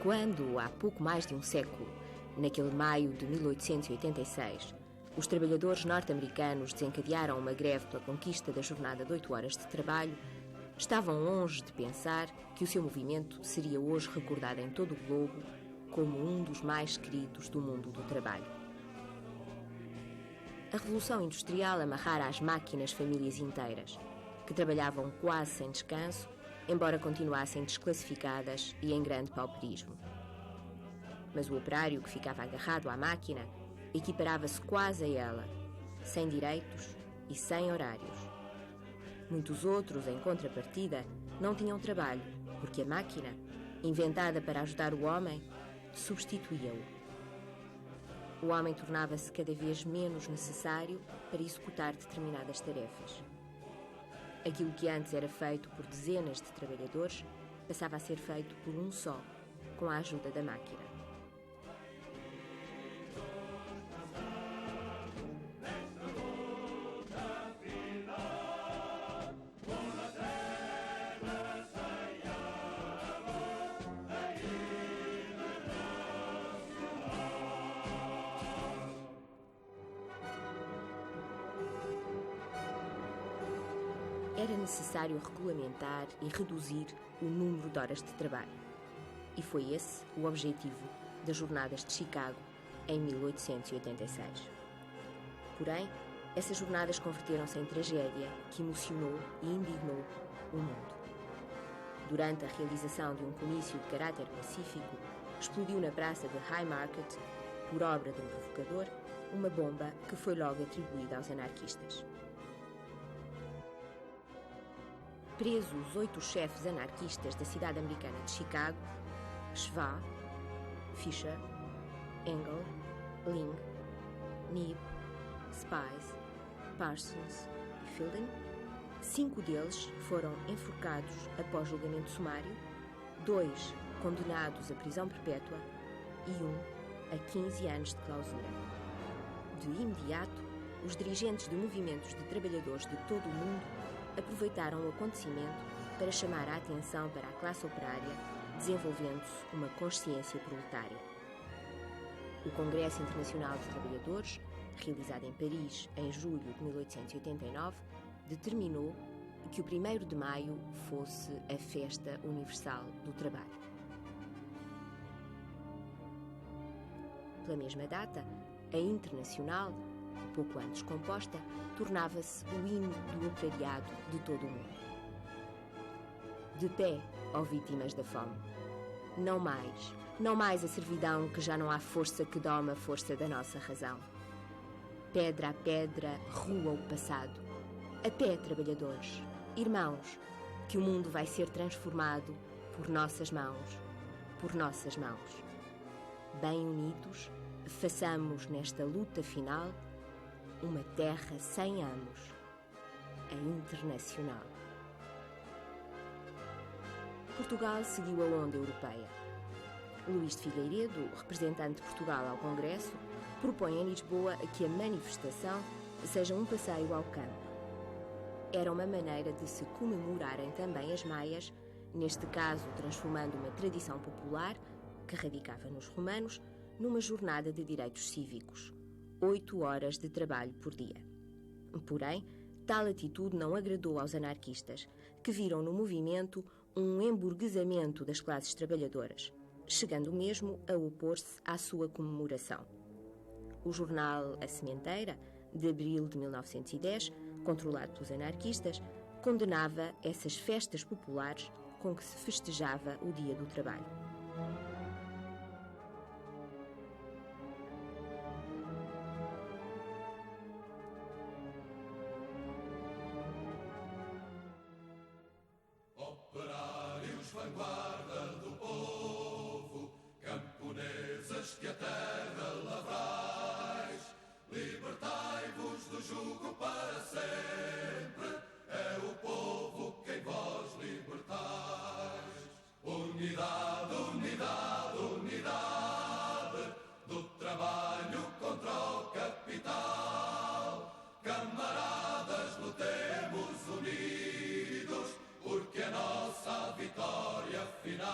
Quando, há pouco mais de um século, naquele maio de 1886, os trabalhadores norte-americanos desencadearam uma greve pela conquista da jornada de 8 horas de trabalho, estavam longe de pensar que o seu movimento seria hoje recordado em todo o globo como um dos mais queridos do mundo do trabalho. A Revolução Industrial amarrara às máquinas famílias inteiras, que trabalhavam quase sem descanso, embora continuassem desclassificadas e em grande pauperismo. Mas o operário que ficava agarrado à máquina equiparava-se quase a ela, sem direitos e sem horários. Muitos outros, em contrapartida, não tinham trabalho, porque a máquina, inventada para ajudar o homem, substituía-o. O homem tornava-se cada vez menos necessário para executar determinadas tarefas. Aquilo que antes era feito por dezenas de trabalhadores passava a ser feito por um só, com a ajuda da máquina. Era necessário regulamentar e reduzir o número de horas de trabalho. E foi esse o objetivo das Jornadas de Chicago em 1886. Porém, essas jornadas converteram-se em tragédia que emocionou e indignou o mundo. Durante a realização de um comício de caráter pacífico, explodiu na praça de High Market, por obra de um provocador, uma bomba que foi logo atribuída aos anarquistas. Presos os 8 chefes anarquistas da cidade americana de Chicago, Schwa, Fisher, Engel, Ling, Knibb, Spies, Parsons e Fielding, 5 deles foram enforcados após julgamento sumário, 2 condenados à prisão perpétua e 1 a 15 anos de clausura. De imediato, os dirigentes de movimentos de trabalhadores de todo o mundo aproveitaram o acontecimento para chamar a atenção para a classe operária, desenvolvendo-se uma consciência proletária. O Congresso Internacional de Trabalhadores, realizado em Paris em julho de 1889, determinou que o 1º de maio fosse a Festa Universal do Trabalho. Pela mesma data, a Internacional, pouco antes composta, tornava-se o hino do operariado de todo o mundo. De pé, ó vítimas da fome. Não mais a servidão, que já não há força que doma a força da nossa razão. Pedra a pedra rua o passado. A pé, trabalhadores, irmãos, que o mundo vai ser transformado por nossas mãos, Bem unidos, façamos nesta luta final uma terra sem amos, a Internacional. Portugal seguiu a onda europeia. Luís de Figueiredo, representante de Portugal ao Congresso, propõe em Lisboa que a manifestação seja um passeio ao campo. Era uma maneira de se comemorarem também as maias, neste caso transformando uma tradição popular, que radicava nos romanos, numa jornada de direitos cívicos. 8 horas de trabalho por dia. Porém, tal atitude não agradou aos anarquistas, que viram no movimento um emburguesamento das classes trabalhadoras, chegando mesmo a opor-se à sua comemoração. O jornal A Sementeira, de abril de 1910, controlado pelos anarquistas, condenava essas festas populares com que se festejava o Dia do Trabalho. Operários, vanguarda do povo, camponesas que a terra lavrais, libertai-vos do jugo para sempre, é o povo quem vós libertais. Unidade, unidade, unidade, do trabalho contra o capital, camaradas, lutemos unidos, porque a nossa vitória final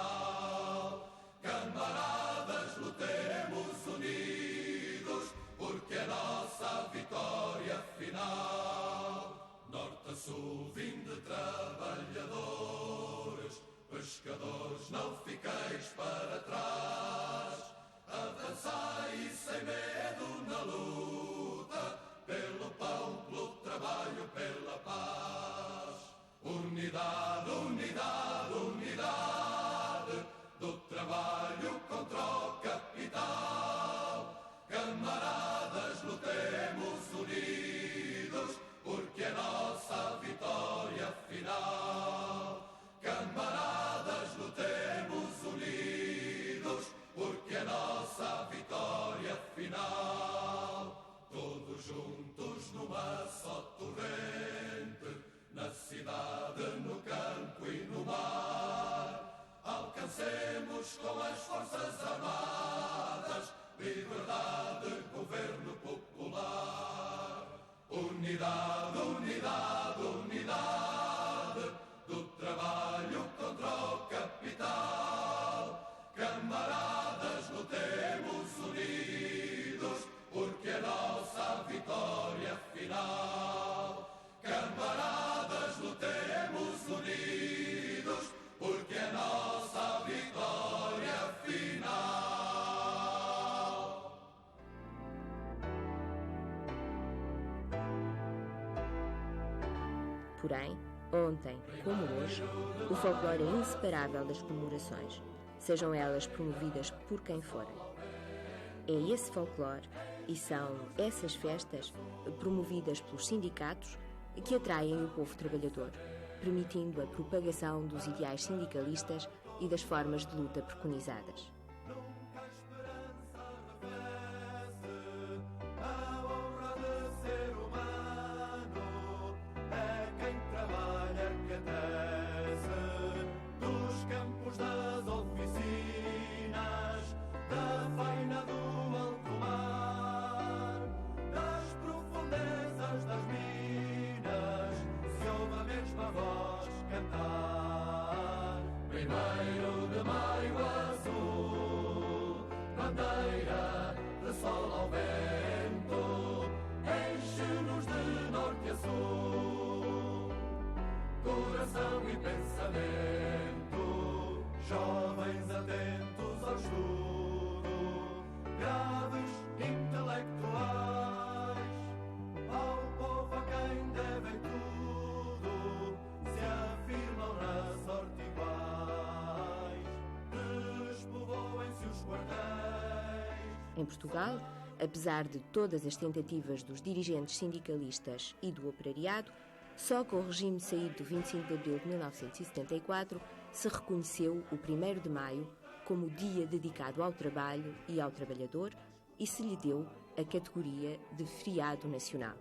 Unidade, unidade, unidade do trabalho contra o capital. Camaradas, lutemos unidos, porque é nossa vitória final. Camaradas, lutemos unidos, porque é nossa vitória final. Todos juntos numa só torrente, na cidade, no campo e no mar, alcancemos com as forças armadas liberdade, governo popular. Unidade, unidade, unidade do trabalho contra o capital. Camaradas, lutemos unidos, porque é nossa vitória final. Camaradas, lutemos unidos, porque é nossa vitória final. Porém, ontem, como hoje, o folclore é inseparável das comemorações, sejam elas promovidas por quem forem. É esse folclore e são essas festas, promovidas pelos sindicatos, que atraem o povo trabalhador, permitindo a propagação dos ideais sindicalistas e das formas de luta preconizadas. Primeiro de maio azul, bandeira de sol ao vento, enche-nos de norte a sul, coração e pensamento, jovens atentos ao estudo, graves intelectuais, ao povo a quem devem tudo, se afirmam na sorte iguais. Em Portugal, apesar de todas as tentativas dos dirigentes sindicalistas e do operariado, só com o regime saído do 25 de abril de 1974 se reconheceu o 1º de maio como dia dedicado ao trabalho e ao trabalhador e se lhe deu a categoria de feriado nacional.